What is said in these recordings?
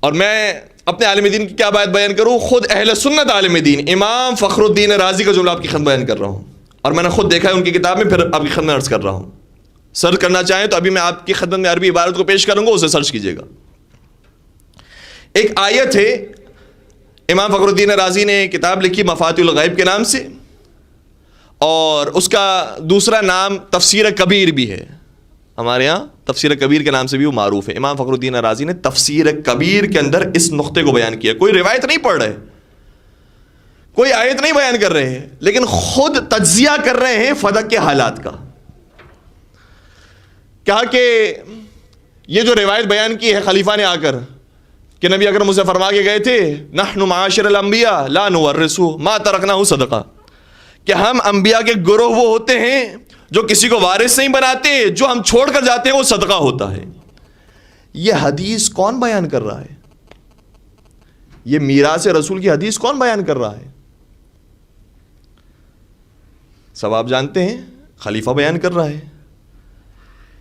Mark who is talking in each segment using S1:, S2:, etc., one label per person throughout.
S1: اور میں اپنے عالم دین کی کیا بات بیان کروں، خود اہل سنت عالم دین امام فخر الدین رازی کا جملہ آپ کی خدمت بیان کر رہا ہوں، اور میں نے خود دیکھا ہے ان کی کتاب میں، پھر آپ کی خدمت میں عرض کر رہا ہوں. سرچ کرنا چاہیں تو ابھی میں آپ کی خدمت میں عربی عبارت کو پیش کروں گا، اسے سرچ کیجیے گا. ایک آیت ہے، امام فخر الدین رازی نے کتاب لکھی مفاتیح الغیب کے نام سے، اور اس کا دوسرا نام تفسیر کبیر بھی ہے. ہمارے ہاں تفسیر کبیر کے نام سے بھی وہ معروف ہے. امام فخر الدین رازی نے تفسیر کبیر کے اندر اس نقطے کو بیان کیا. کوئی روایت نہیں پڑھ رہے، کوئی آیت نہیں بیان کر رہے ہیں، لیکن خود تجزیہ کر رہے ہیں فدق کے حالات کا. کہا کہ یہ جو روایت بیان کی ہے خلیفہ نے آ کر کہ نبی اکرم مجھ سے فرما کے گئے تھے، نحن معاشر الانبیاء لا نورث ما ترکنہ صدقہ، کہ ہم انبیاء کے گروہ وہ ہوتے ہیں جو کسی کو وارث نہیں بناتے، جو ہم چھوڑ کر جاتے ہیں وہ صدقہ ہوتا ہے. یہ حدیث کون بیان کر رہا ہے؟ یہ میراث رسول کی حدیث کون بیان کر رہا ہے؟ سب آپ جانتے ہیں، خلیفہ بیان کر رہا ہے.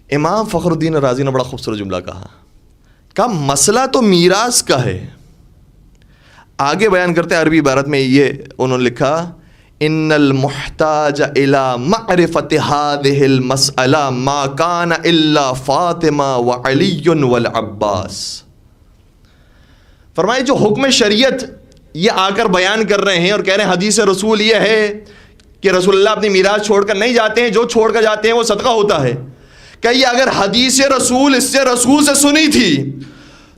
S1: امام فخر الدین رازی نے بڑا خوبصورت جملہ کہا مسئلہ تو میراث کا ہے. آگے بیان کرتے ہیں عربی عبارت میں، یہ انہوں نے لکھا، ان المحتاج الى معرفت هذه المسألہ ما کان الا فاطمہ وعلی والعباس. فرمائے جو حکم شریعت یہ آ کر بیان کر رہے ہیں اور کہہ رہے ہیں حدیث رسول یہ ہے کہ رسول اللہ اپنی میراث چھوڑ کر نہیں جاتے ہیں، جو چھوڑ کر جاتے ہیں وہ صدقہ ہوتا ہے. کہ یہ اگر حدیث رسول اس سے رسول سے سنی تھی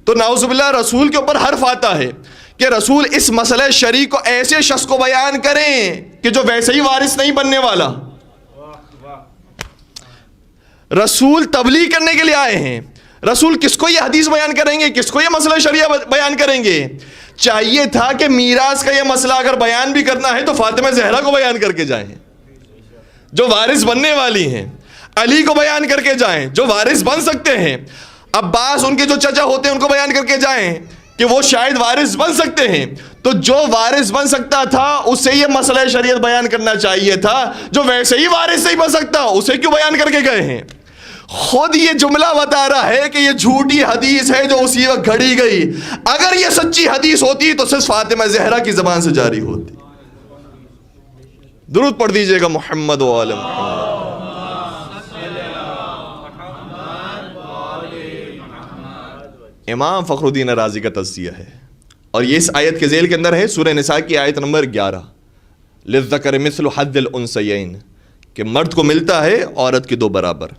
S1: تو نعوذ باللہ رسول کے اوپر حرف آتا ہے کہ رسول اس مسئلہ شرعی کو ایسے شخص کو بیان کریں کہ جو ویسے ہی وارث نہیں بننے والا. رسول تبلیغ کرنے کے لیے آئے ہیں، رسول کس کو یہ حدیث بیان کریں گے، کس کو یہ مسئلہ شریعہ بیان کریں گے؟ چاہیے تھا کہ میراث کا یہ مسئلہ اگر بیان بھی کرنا ہے تو فاطمہ زہرا کو بیان کر کے جائیں جو وارث بننے والی ہیں، علی کو بیان کر کے جائیں جو وارث بن سکتے ہیں، عباس ان کے جو چچا ہوتے ہیں ان کو بیان کر کے جائیں کہ وہ شاید وارث بن سکتے ہیں. تو جو وارث بن سکتا تھا اسے یہ مسئلہ شریعت بیان کرنا چاہیے تھا، جو ویسے ہی وارث نہیں بن سکتا اسے کیوں بیان کر کے گئے ہیں؟ خود یہ جملہ بتا رہا ہے کہ یہ جھوٹی حدیث ہے جو اسی وقت گھڑی گئی. اگر یہ سچی حدیث ہوتی تو صرف فاطمہ زہرا کی زبان سے جاری ہوتی. درود پڑھ دیجئے گا محمد و آل محمد. امام فخر الدین رازی کا تجزیہ ہے، اور یہ اس آیت کے ذیل کے اندر ہے، سورہ نساء کی آیت نمبر 11، للذکر مثل حظ الانثیین، کہ مرد کو ملتا ہے عورت کے 2 برابر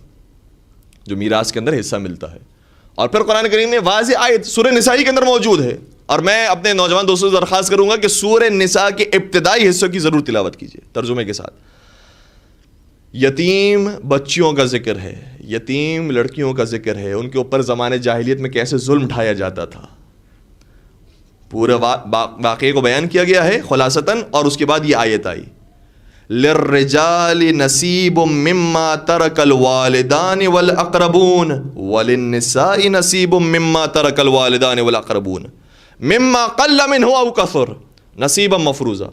S1: جو میراث کے اندر حصہ ملتا ہے. اور پھر قرآن کریم نے واضح آیت سورہ نساء کے اندر موجود ہے. اور میں اپنے نوجوان دوستوں سے درخواست کروں گا کہ سورہ نساء کے ابتدائی حصوں کی ضرور تلاوت کیجیے ترجمے کے ساتھ. یتیم بچیوں کا ذکر ہے، یتیم لڑکیوں کا ذکر ہے، ان کے اوپر زمانے جاہلیت میں کیسے ظلم ڈھایا جاتا تھا، پورے واقعے کو بیان کیا گیا ہے خلاصتاً. اور اس کے بعد یہ آیت آئی، للرجال نصیب مما ترک الوالدان والاقربون وللنساء نصیب مما ترک الوالدان والاقربون مما قل منه او کثر نصیبا مفروضا.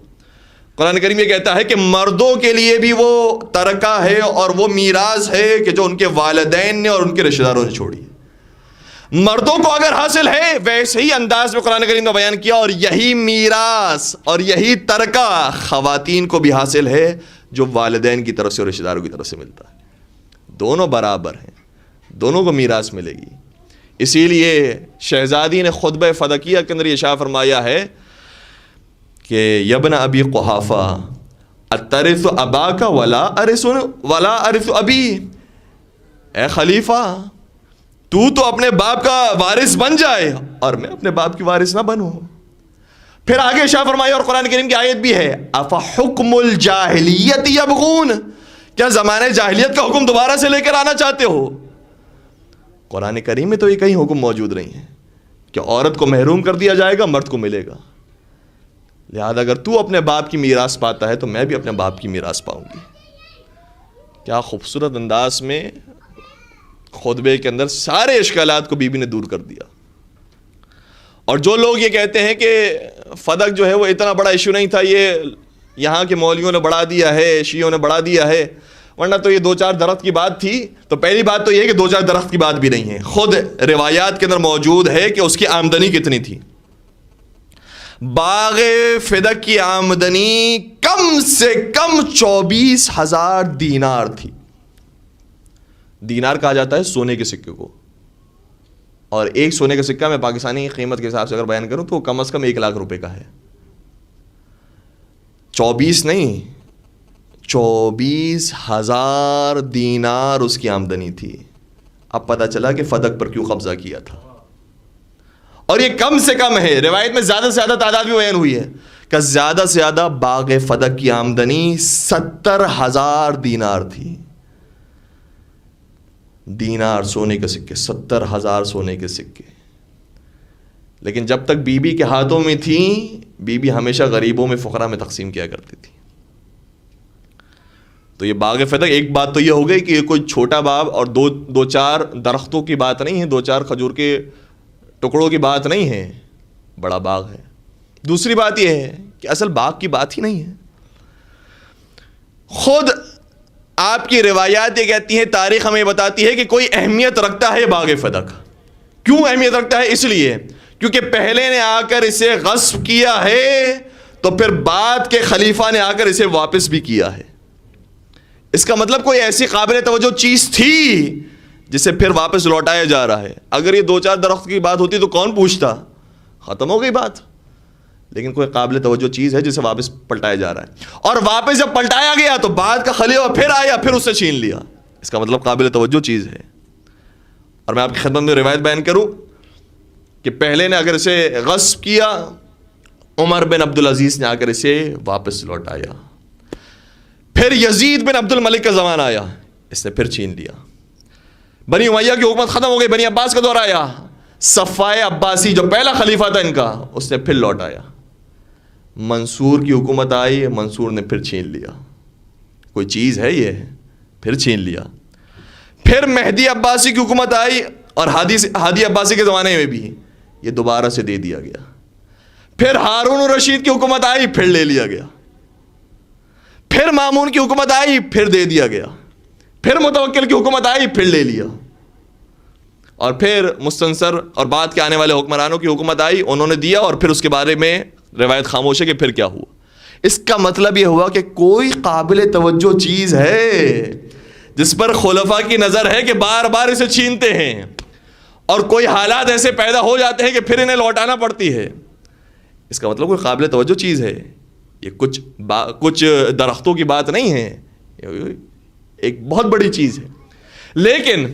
S1: قرآن کریم یہ کہتا ہے کہ مردوں کے لیے بھی وہ ترکہ ہے اور وہ میراث ہے کہ جو ان کے والدین نے اور ان کے رشتہ داروں نے چھوڑی ہے. مردوں کو اگر حاصل ہے ویسے ہی انداز میں قرآن کریم نے بیان کیا، اور یہی میراث اور یہی ترکہ خواتین کو بھی حاصل ہے جو والدین کی طرف سے اور رشتہ داروں کی طرف سے ملتا ہے. دونوں برابر ہیں، دونوں کو میراث ملے گی. اسی لیے شہزادی نے خطبہ فدقیہ کے اندر یہ اشارہ فرمایا ہے کہ یبن ابی قحافہ اترث اباک ولا ارث ابی، اے خلیفہ تو اپنے باپ کا وارث بن جائے اور میں اپنے باپ کی وارث نہ بنوں. پھر آگے اشارہ فرمایا، اور قرآن کریم کی آیت بھی ہے، افحکم الجاہلیت یبغون، کیا زمانے جاہلیت کا حکم دوبارہ سے لے کر آنا چاہتے ہو؟ قرآن کریم میں تو یہ کئی حکم موجود نہیں ہیں کہ عورت کو محروم کر دیا جائے گا، مرد کو ملے گا. لہذا اگر تو اپنے باپ کی میراث پاتا ہے تو میں بھی اپنے باپ کی میراث پاؤں گی. کیا خوبصورت انداز میں خطبے کے اندر سارے اشکالات کو بی بی نے دور کر دیا. اور جو لوگ یہ کہتے ہیں کہ فدق جو ہے وہ اتنا بڑا ایشو نہیں تھا، یہ یہاں کے مولویوں نے بڑھا دیا ہے، شیعوں نے بڑھا دیا ہے، ورنہ تو یہ 2-4 درخت کی بات تھی. تو پہلی بات تو یہ ہے کہ 2-4 درخت کی بات بھی نہیں ہے. خود روایات کے اندر موجود ہے کہ اس کی آمدنی کتنی تھی. باغ فدق کی آمدنی کم سے کم 24,000 دینار تھی. دینار کہا جاتا ہے سونے کے سکے کو, اور ایک سونے کا سکہ میں پاکستانی قیمت کے حساب سے اگر بیان کروں تو کم از کم 1 لاکھ روپے کا ہے. 24 نہیں, 24,000 دینار اس کی آمدنی تھی. اب پتہ چلا کہ فدق پر کیوں قبضہ کیا تھا. اور یہ کم سے کم ہے. روایت میں زیادہ سے زیادہ تعداد بھی بیان ہوئی ہے کہ زیادہ سے زیادہ باغ فدق کی آمدنی 70,000 دینار تھی. دینار سونے کے سکے, 70,000 سونے کے سکے. لیکن جب تک بی بی کے ہاتھوں میں تھیں, بی بی ہمیشہ غریبوں میں فقراء میں تقسیم کیا کرتی تھی. تو یہ باغ فدق, ایک بات تو یہ ہو گئی کہ یہ کوئی چھوٹا باغ اور 2-4 درختوں کی بات نہیں ہے, 2-4 کھجور کے ٹکڑوں کی بات نہیں ہے, بڑا باغ ہے. دوسری بات یہ ہے کہ اصل باغ کی بات ہی نہیں ہے. خود آپ کی روایات یہ کہتی ہیں, تاریخ ہمیں بتاتی ہے کہ کوئی اہمیت رکھتا ہے باغ فدق. کیوں اہمیت رکھتا ہے؟ اس لیے کیونکہ پہلے نے آ کر اسے غصب کیا ہے, تو پھر بعد کے خلیفہ نے آ کر اسے واپس بھی کیا ہے. اس کا مطلب کوئی ایسی قابل توجہ چیز تھی جسے پھر واپس لوٹایا جا رہا ہے. اگر یہ 2-4 درخت کی بات ہوتی تو کون پوچھتا, ختم ہو گئی بات. لیکن کوئی قابل توجہ چیز ہے جسے واپس پلٹایا جا رہا ہے, اور واپس جب پلٹایا گیا تو بعد کا خلیفہ پھر آیا, پھر اس سے چھین لیا. اس کا مطلب قابل توجہ چیز ہے. اور میں آپ کی خدمت میں روایت بیان کروں کہ پہلے نے اگر اسے غصب کیا, عمر بن عبدالعزیز نے آ کر اسے واپس لوٹایا. پھر یزید بن عبد الملک کا زمانہ آیا, اس نے پھر چھین لیا. بنی امیہ کی حکومت ختم ہو گئی, بنی عباس کا دور آیا. صفائے عباسی جو پہلا خلیفہ تھا ان کا, اس نے پھر لوٹایا. منصور کی حکومت آئی, منصور نے پھر چھین لیا. کوئی چیز ہے یہ, پھر چھین لیا. پھر مہدی عباسی کی حکومت آئی, اور ہادی عباسی کے زمانے میں بھی یہ دوبارہ سے دے دیا گیا. پھر ہارون الرشید کی حکومت آئی, پھر لے لیا گیا. پھر مامون کی حکومت آئی, پھر دے دیا گیا. پھر متوکل کی حکومت آئی, پھر لے لیا. اور پھر مستنصر اور بعد کے آنے والے حکمرانوں کی حکومت آئی, انہوں نے دیا, اور پھر اس کے بارے میں روایت خاموش ہے کہ پھر کیا ہوا. اس کا مطلب یہ ہوا کہ کوئی قابل توجہ چیز ہے جس پر خلفاء کی نظر ہے کہ بار بار اسے چھینتے ہیں, اور کوئی حالات ایسے پیدا ہو جاتے ہیں کہ پھر انہیں لوٹانا پڑتی ہے. اس کا مطلب کوئی قابل توجہ چیز ہے. یہ کچھ درختوں کی بات نہیں ہے, ایک بہت بڑی چیز ہے. لیکن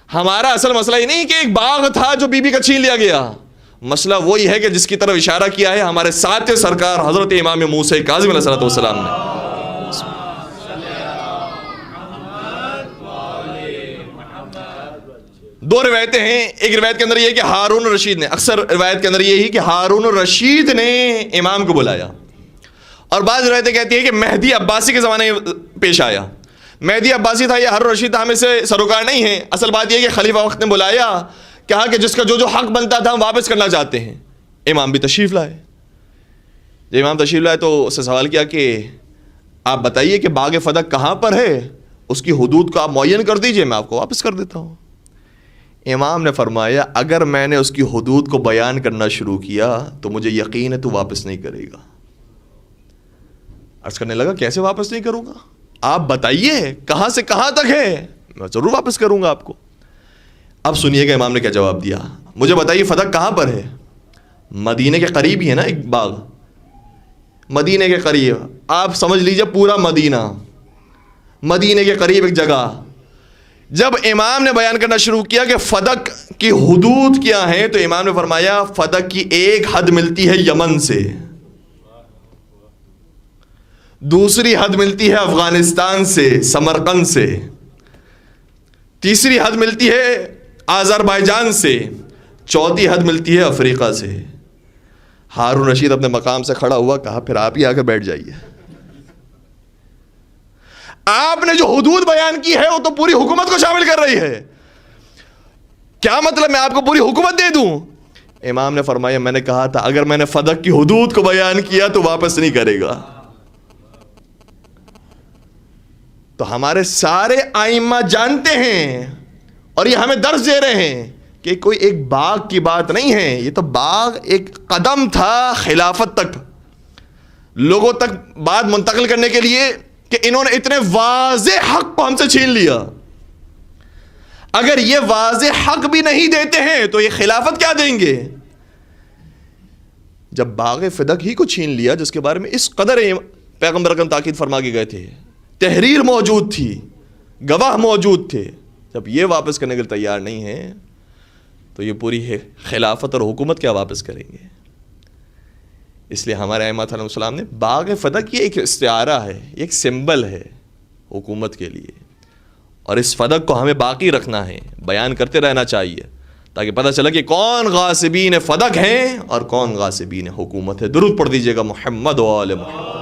S1: ہمارا اصل مسئلہ یہ نہیں کہ ایک باغ تھا جو بی بی کا چھین لیا گیا. مسئلہ وہی ہے کہ جس کی طرف اشارہ کیا ہے ہمارے ساتھ سرکار حضرت امام موسیٰ کاظم علیہ الصلوۃ والسلام نے. دو روایتیں ہیں. ایک روایت کے اندر یہ کہ ہارون الرشید نے, اکثر روایت کے اندر یہی کہ ہارون الرشید نے امام کو بلایا, اور بعض روایتیں کہتی ہیں کہ مہدی عباسی کے زمانے میں پیش آیا. مہدی عباسی تھا یا ہارون الرشید تھا, ہمیں سے سروکار نہیں ہے. اصل بات یہ کہ خلیفہ وقت نے بلایا, کہا کہ جس کا جو حق بنتا تھا ہم واپس کرنا چاہتے ہیں. امام بھی تشریف لائے. جب امام تشریف لائے تو اس سے سوال کیا کہ آپ بتائیے کہ باغ فدق کہاں پر ہے, اس کی حدود کو آپ معین کر دیجئے, میں آپ کو واپس کر دیتا ہوں. امام نے فرمایا اگر میں نے اس کی حدود کو بیان کرنا شروع کیا تو مجھے یقین ہے تو واپس نہیں کرے گا. عرض کرنے لگا کیسے واپس نہیں کروں گا, آپ بتائیے کہاں سے کہاں تک ہے, میں ضرور واپس کروں گا آپ کو. اب سنیے گا امام نے کیا جواب دیا. مجھے بتائیے فدق کہاں پر ہے؟ مدینے کے قریب ہی ہے نا ایک باغ, مدینے کے قریب. آپ سمجھ لیجئے پورا مدینہ, مدینے کے قریب ایک جگہ. جب امام نے بیان کرنا شروع کیا کہ فدق کی حدود کیا ہیں, تو امام نے فرمایا فدق کی ایک حد ملتی ہے یمن سے, دوسری حد ملتی ہے افغانستان سے, سمرقند سے, تیسری حد ملتی ہے آذربائیجان سے, چوتھی حد ملتی ہے افریقہ سے. ہارون رشید اپنے مقام سے کھڑا ہوا, کہا پھر آپ ہی آ کر بیٹھ جائیے. آپ نے جو حدود بیان کی ہے وہ تو پوری حکومت کو شامل کر رہی ہے. کیا مطلب میں آپ کو پوری حکومت دے دوں؟ امام نے فرمایا میں نے کہا تھا اگر میں نے فدق کی حدود کو بیان کیا تو واپس نہیں کرے گا. تو ہمارے سارے ائمہ جانتے ہیں اور یہ ہمیں درس دے رہے ہیں کہ کوئی ایک باغ کی بات نہیں ہے، یہ تو باغ ایک قدم تھا خلافت تک، لوگوں تک بات منتقل کرنے کے لیے کہ انہوں نے اتنے واضح حق کو ہم سے چھین لیا. اگر یہ واضح حق بھی نہیں دیتے ہیں تو یہ خلافت کیا دیں گے؟ جب باغ فدق ہی کو چھین لیا جس کے بارے میں اس قدر پیغمبر اکرم تاکید فرما کے گئے تھے، تحریر موجود تھی، گواہ موجود تھے، جب یہ واپس کرنے کے لیے تیار نہیں ہیں تو یہ پوری خلافت اور حکومت کیا واپس کریں گے؟ اس لیے ہمارے ائمہ علیہ السلام نے باغ فدق یہ ایک استعارہ ہے، ایک سمبل ہے حکومت کے لیے، اور اس فدق کو ہمیں باقی رکھنا ہے، بیان کرتے رہنا چاہیے تاکہ پتہ چلے کہ کون غاصبین فدق ہیں اور کون غاصبین حکومت ہے. درود پڑھ دیجیے گا محمد و آل محمد.